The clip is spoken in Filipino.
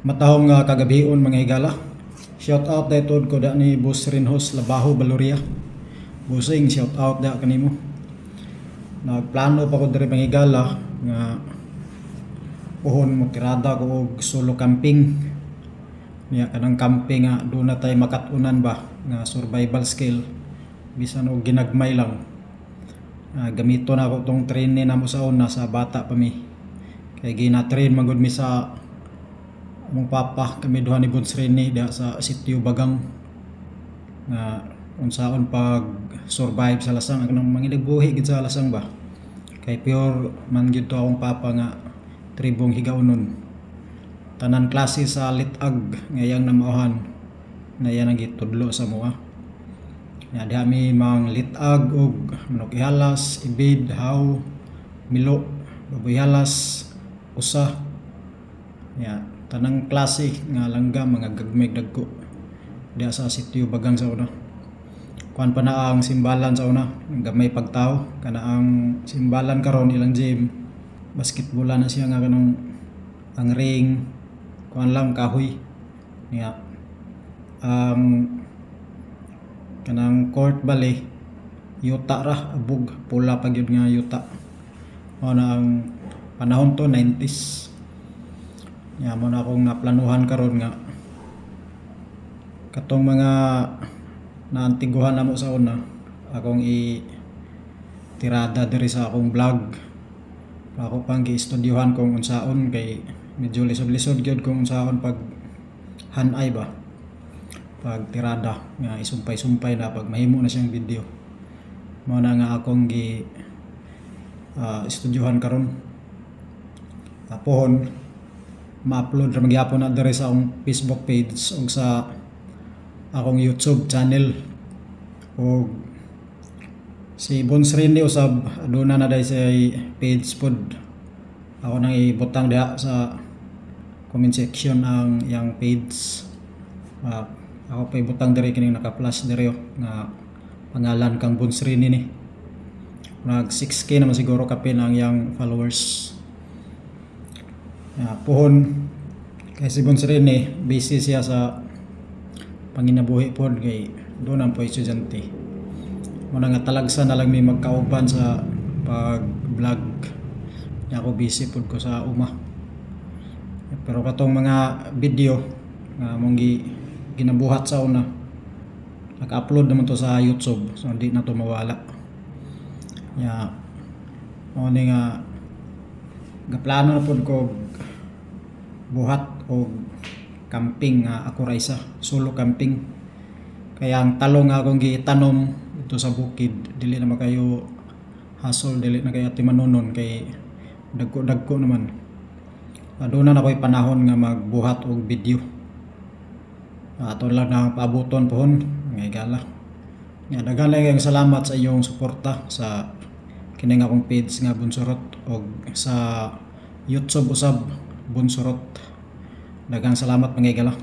Matahong nga kagabion mga higala. Shout out daytod ko da ni Boss Rinhos Labaho Baloria. Busing shout out da kanimo. Nagplano pa ko diri mga higala nga puhon mo tirada ko og solo camping. Niya kanang camping nga do na tay makatunan ba nga survival skill bisan og ginagmay lang. Gamito na ako tong training na mo sa una sa bata pa mi. Kay gina-train magud mi sa among papa kami duha ni Boss Rene diha sa sitio Bagang nga unsaon pag survive sa lasang kanang manginigbuhi gid sa lasang ba. Kay pure man gyud to akong papa nga tribong higaunon. Tanan klase sa litag ngayang namauhan na yan ang gitudlo sa mua. Nya diha mi mang litag og manok ihalas, ibid, haw, milo, baboy halas, usa. Ya, tanang klase nga langga mga gagmay dagko diha sa sitio Bagang sa una. Kuan pa na ang simbalan sa una, gamay pagtao kana ang simbalan karon ilang gym basketballan na siya nga kanang ang ring kuan lang kahoy niya ang kanang court bali yuta ra abog pula pa gyud nga yuta mo na ang panahon to 90s niya mo na akong naplanuhan karon nga katong mga naantiguhan namo sa una akong tirada diri sa akong vlog ako pang gi-estudyohan kung unsaon kay medyo lisod-lisod gyud kung unsaon pag hanay ba pag tirada nga isumpay-sumpay na pag mahimo na siyang video mo na nga akong gi estudyohan karon tapon ma-upload ra magyapon na diri sa akong Facebook page ug sa akong YouTube channel ug si Boss Rene usab aduna na dai sa page pod ako nang ibutang diha sa comment section ang yang page ako pa ibutang diri kining naka-flash diri nga pangalan kang Boss Rene ni nag 6k naman siguro kapin ang yang followers puhon kay si Boss Rene busy siya sa panginabuhi pod kay doon ang po estudyante muna nga talagsa na lang may magkauban sa pag vlog niya ako busy pod ko sa uma pero katong mga video nga mong ginabuhat sa una naka-upload naman to sa YouTube so hindi na to mawala ya mo ni nga gaplano na pod ko buhat o camping nga ako ra isa solo camping kaya ang talong nga akong gitanom ito sa bukid dili na makayo hasol dili na kay ati manonon kay dagko naman aduna na ko'y panahon nga magbuhat og video ato lang na paabuton pohon ngay gala nga daghan lang salamat sa iyong suporta sa kining akong page nga Bunsurot og sa YouTube usab Bunsurot daghang salamat mga igala.